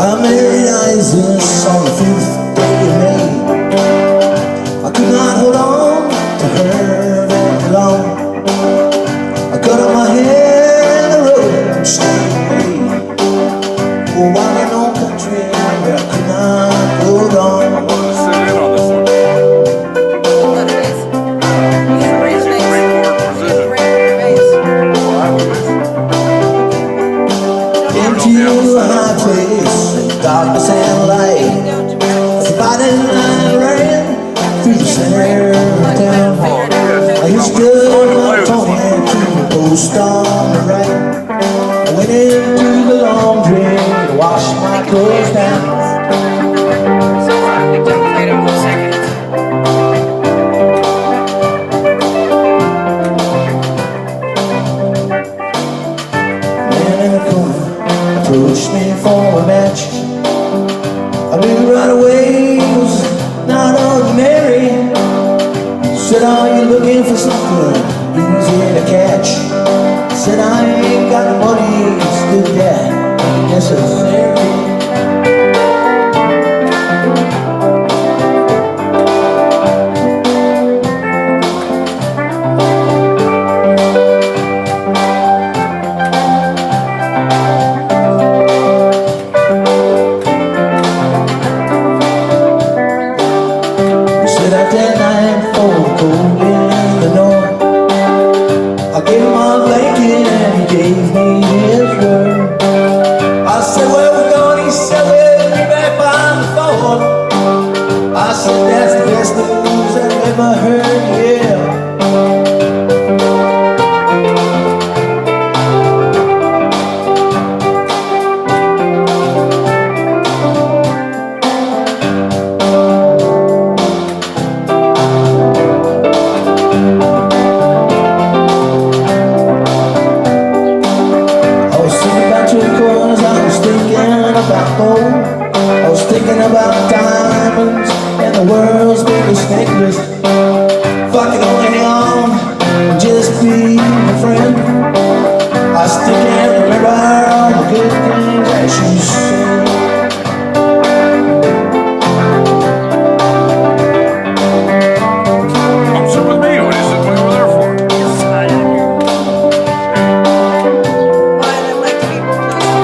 I married Isis on the 5th day of May. I could not hold on to her very long. I cut off my hair in the road and stayed away. Oh, while in no country where I could not hold on. I'm going to sit in on this one. Into a high place, darkness and light. The fighting line ran through the center of town. I used to my Tony to the post on the right. I went into the laundry to wash my clothes down. Man in the corner approached me for a match. I knew right away it was not ordinary. Said, are you looking for something easy to catch? Said, I ain't got the money to do that necessary. That night for cold in the north, I gave him my blanket and he gave me his word. I said, where we going? He said, we'll be back by the Ford. I said, that's the best news I've ever heard, yeah. I was thinking about diamonds and the world's biggest necklace. If I could only hang on and just be a friend, I still can't remember all the good things that she said. Come sit with me. What is it? What are you there for?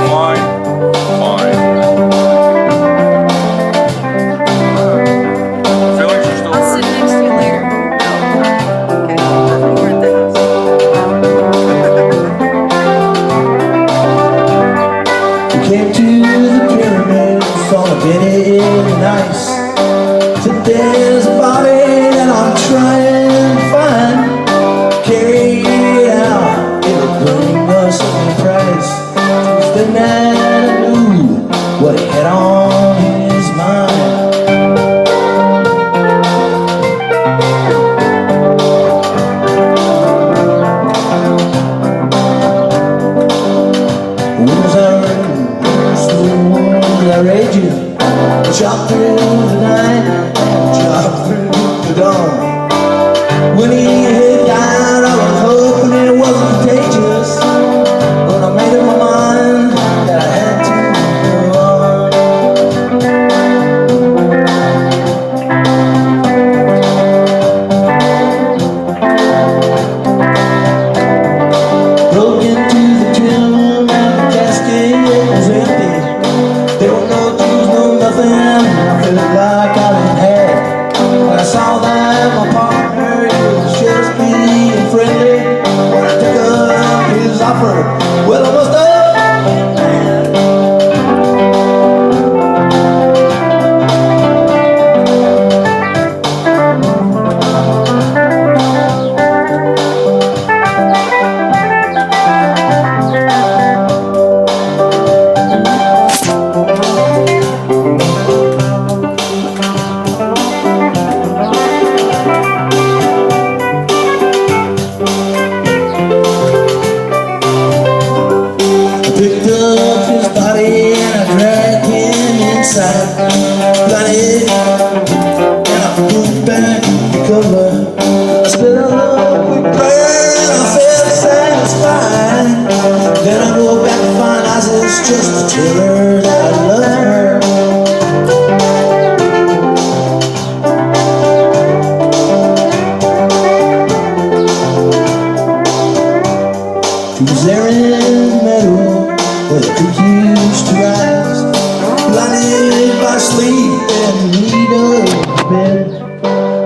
Fine. Feelings are still I'll sit next to you later. Okay. We're at the house. We came to the pyramids on a very nice. Said there's a body that I'm trying to find. Carry it out, it'll bring us a price. Tuesday night I knew what he had on his mind. I read you, chopped through the night, chopped through the dawn. When he had died, I was hoping it wasn't contagious, but I made up my mind that I had to go on. Broke into the tomb and the casket was empty. There were no Jews, no nothing. I felt like I didn't have. When I saw that my partner, he was just being friendly. When I took up his offer, well, I must have been mad. Picked up his body and I dragged him inside. Got it and I put back the cover. I split up with blood and I felt satisfied. Then I go back to find Isis just to tell her that I love her. refused to rise, blinded by sleep and need of bed.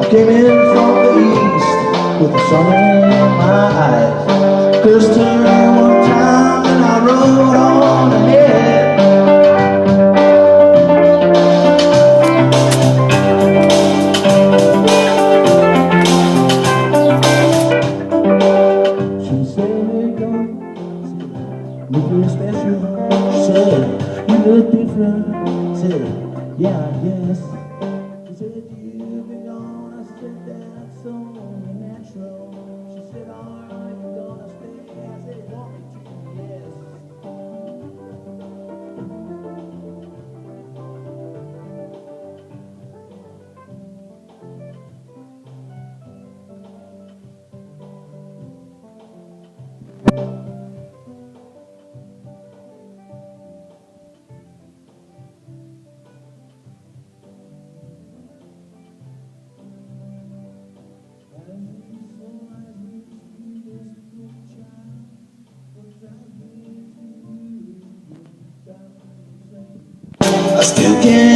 I came in from the east with the sun in my eyes. Cursed her one time and I rode on ahead. She said, "Here you go." You feel special. She said, "You look different." I said, "Yeah, I guess." She said, "You've been gone." I said, "That's only natural." She said, "Are you gonna stay?" I said, "Want me to?" Yes. I still can't